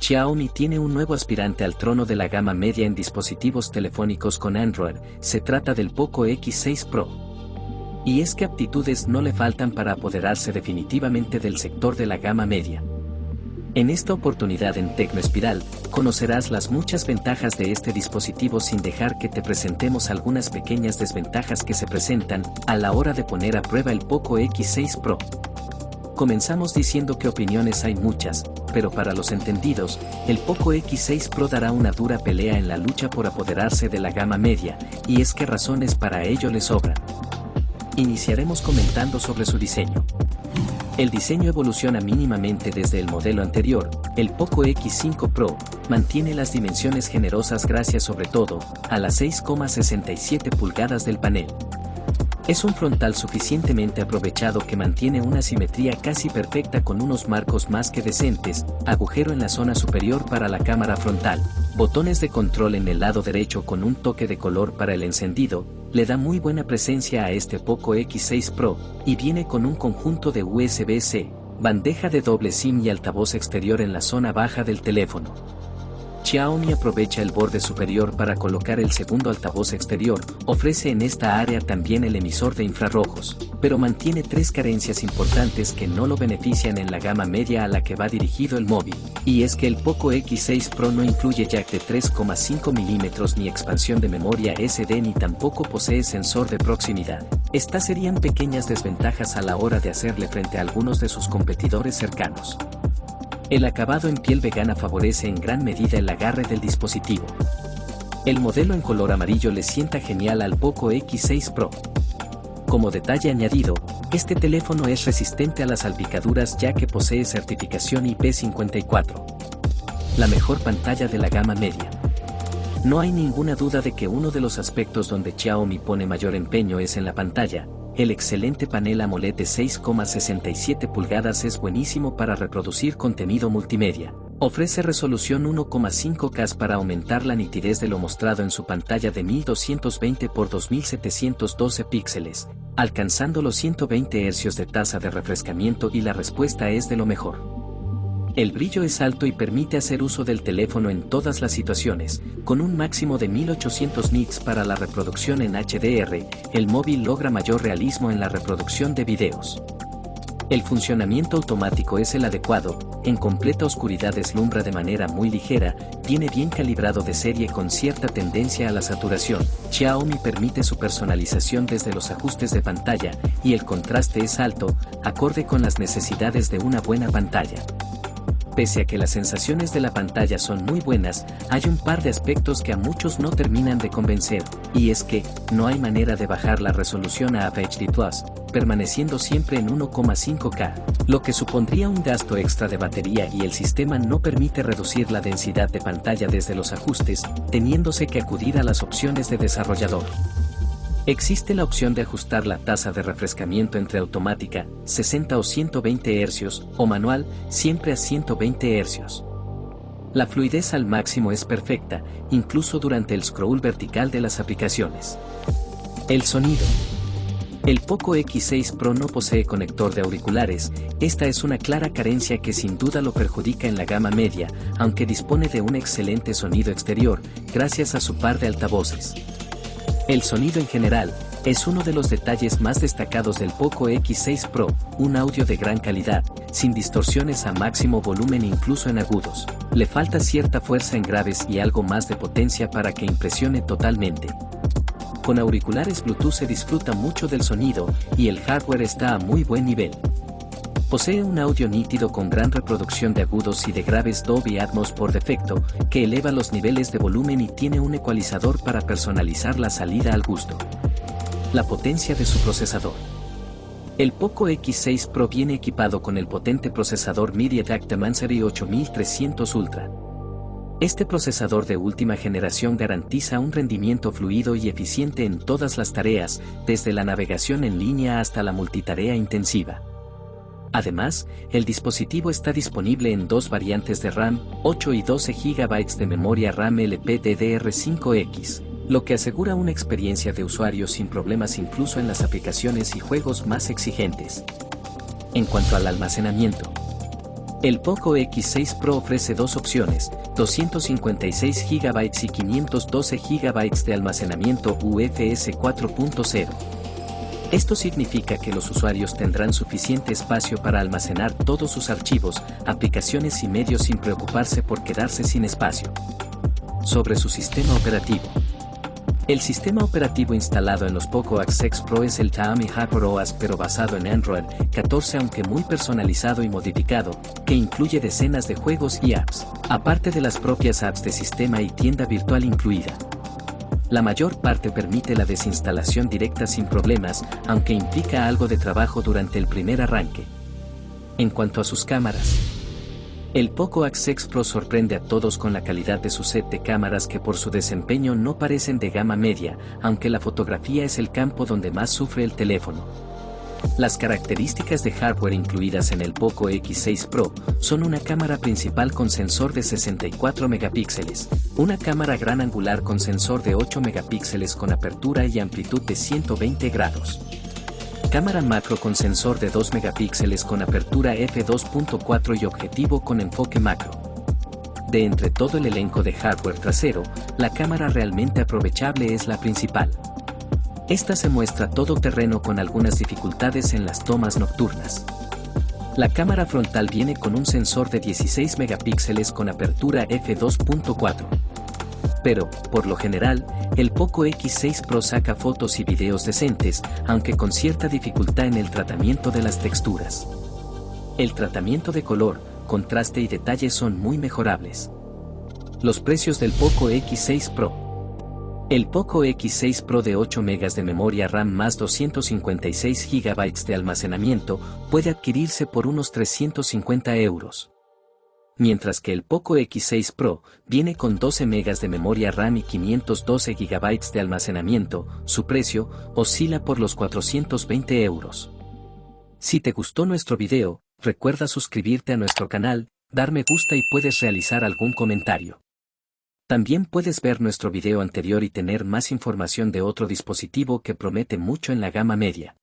Xiaomi tiene un nuevo aspirante al trono de la gama media en dispositivos telefónicos con Android, se trata del Poco X6 Pro. Y es que aptitudes no le faltan para apoderarse definitivamente del sector de la gama media. En esta oportunidad en Tecnoespiral, conocerás las muchas ventajas de este dispositivo sin dejar que te presentemos algunas pequeñas desventajas que se presentan a la hora de poner a prueba el Poco X6 Pro. Comenzamos diciendo que opiniones hay muchas, pero para los entendidos, el Poco X6 Pro dará una dura pelea en la lucha por apoderarse de la gama media, y es que razones para ello le sobran. Iniciaremos comentando sobre su diseño. El diseño evoluciona mínimamente desde el modelo anterior, el Poco X5 Pro, mantiene las dimensiones generosas gracias sobre todo a las 6,67 pulgadas del panel. Es un frontal suficientemente aprovechado que mantiene una simetría casi perfecta con unos marcos más que decentes, agujero en la zona superior para la cámara frontal, botones de control en el lado derecho con un toque de color para el encendido, le da muy buena presencia a este Poco X6 Pro, y viene con un conjunto de USB-C, bandeja de doble SIM y altavoz exterior en la zona baja del teléfono. Xiaomi aprovecha el borde superior para colocar el segundo altavoz exterior, ofrece en esta área también el emisor de infrarrojos, pero mantiene tres carencias importantes que no lo benefician en la gama media a la que va dirigido el móvil, y es que el Poco X6 Pro no incluye jack de 3,5 mm ni expansión de memoria SD ni tampoco posee sensor de proximidad. Estas serían pequeñas desventajas a la hora de hacerle frente a algunos de sus competidores cercanos. El acabado en piel vegana favorece en gran medida el agarre del dispositivo. El modelo en color amarillo le sienta genial al Poco X6 Pro. Como detalle añadido, este teléfono es resistente a las salpicaduras ya que posee certificación IP54. La mejor pantalla de la gama media. No hay ninguna duda de que uno de los aspectos donde Xiaomi pone mayor empeño es en la pantalla. El excelente panel AMOLED de 6,67 pulgadas es buenísimo para reproducir contenido multimedia. Ofrece resolución 1,5K para aumentar la nitidez de lo mostrado en su pantalla de 1220 x 2712 píxeles, alcanzando los 120 Hz de tasa de refrescamiento y la respuesta es de lo mejor. El brillo es alto y permite hacer uso del teléfono en todas las situaciones, con un máximo de 1800 nits para la reproducción en HDR, el móvil logra mayor realismo en la reproducción de videos. El funcionamiento automático es el adecuado, en completa oscuridad deslumbra de manera muy ligera, viene bien calibrado de serie con cierta tendencia a la saturación. Xiaomi permite su personalización desde los ajustes de pantalla, y el contraste es alto, acorde con las necesidades de una buena pantalla. Pese a que las sensaciones de la pantalla son muy buenas, hay un par de aspectos que a muchos no terminan de convencer, y es que, no hay manera de bajar la resolución a Full HD+, permaneciendo siempre en 1,5K, lo que supondría un gasto extra de batería y el sistema no permite reducir la densidad de pantalla desde los ajustes, teniéndose que acudir a las opciones de desarrollador. Existe la opción de ajustar la tasa de refrescamiento entre automática, 60 o 120 Hz, o manual, siempre a 120 Hz. La fluidez al máximo es perfecta, incluso durante el scroll vertical de las aplicaciones. El sonido. El Poco X6 Pro no posee conector de auriculares, esta es una clara carencia que sin duda lo perjudica en la gama media, aunque dispone de un excelente sonido exterior, gracias a su par de altavoces. El sonido en general, es uno de los detalles más destacados del Poco X6 Pro, un audio de gran calidad, sin distorsiones a máximo volumen incluso en agudos. Le falta cierta fuerza en graves y algo más de potencia para que impresione totalmente. Con auriculares Bluetooth se disfruta mucho del sonido, y el hardware está a muy buen nivel. Posee un audio nítido con gran reproducción de agudos y de graves Dolby Atmos por defecto, que eleva los niveles de volumen y tiene un ecualizador para personalizar la salida al gusto. La potencia de su procesador. El Poco X6 Pro viene equipado con el potente procesador MediaTek Dimensity 8300 Ultra. Este procesador de última generación garantiza un rendimiento fluido y eficiente en todas las tareas, desde la navegación en línea hasta la multitarea intensiva. Además, el dispositivo está disponible en dos variantes de RAM, 8 y 12 GB de memoria RAM LPDDR5X, lo que asegura una experiencia de usuario sin problemas incluso en las aplicaciones y juegos más exigentes. En cuanto al almacenamiento, El Poco X6 Pro ofrece dos opciones, 256 GB y 512 GB de almacenamiento UFS 4.0. Esto significa que los usuarios tendrán suficiente espacio para almacenar todos sus archivos, aplicaciones y medios sin preocuparse por quedarse sin espacio. Sobre su sistema operativo. El sistema operativo instalado en los Poco X6 Pro es el Xiaomi HyperOS pero basado en Android 14 aunque muy personalizado y modificado, que incluye decenas de juegos y apps, aparte de las propias apps de sistema y tienda virtual incluida. La mayor parte permite la desinstalación directa sin problemas, aunque implica algo de trabajo durante el primer arranque. En cuanto a sus cámaras, el Poco X6 Pro sorprende a todos con la calidad de su set de cámaras que por su desempeño no parecen de gama media, aunque la fotografía es el campo donde más sufre el teléfono. Las características de hardware incluidas en el Poco X6 Pro son una cámara principal con sensor de 64 megapíxeles, una cámara gran angular con sensor de 8 megapíxeles con apertura y amplitud de 120 grados. Cámara macro con sensor de 2 megapíxeles con apertura f2.4 y objetivo con enfoque macro. De entre todo el elenco de hardware trasero, la cámara realmente aprovechable es la principal. Esta se muestra todoterreno con algunas dificultades en las tomas nocturnas. La cámara frontal viene con un sensor de 16 megapíxeles con apertura f2.4. Pero, por lo general, el Poco X6 Pro saca fotos y videos decentes, aunque con cierta dificultad en el tratamiento de las texturas. El tratamiento de color, contraste y detalle son muy mejorables. Los precios del Poco X6 Pro. El Poco X6 Pro de 8 MB de memoria RAM más 256 GB de almacenamiento puede adquirirse por unos 350 euros. Mientras que el Poco X6 Pro viene con 12 MB de memoria RAM y 512 GB de almacenamiento, su precio oscila por los 420 euros. Si te gustó nuestro video, recuerda suscribirte a nuestro canal, dar me gusta y puedes realizar algún comentario. También puedes ver nuestro video anterior y tener más información de otro dispositivo que promete mucho en la gama media.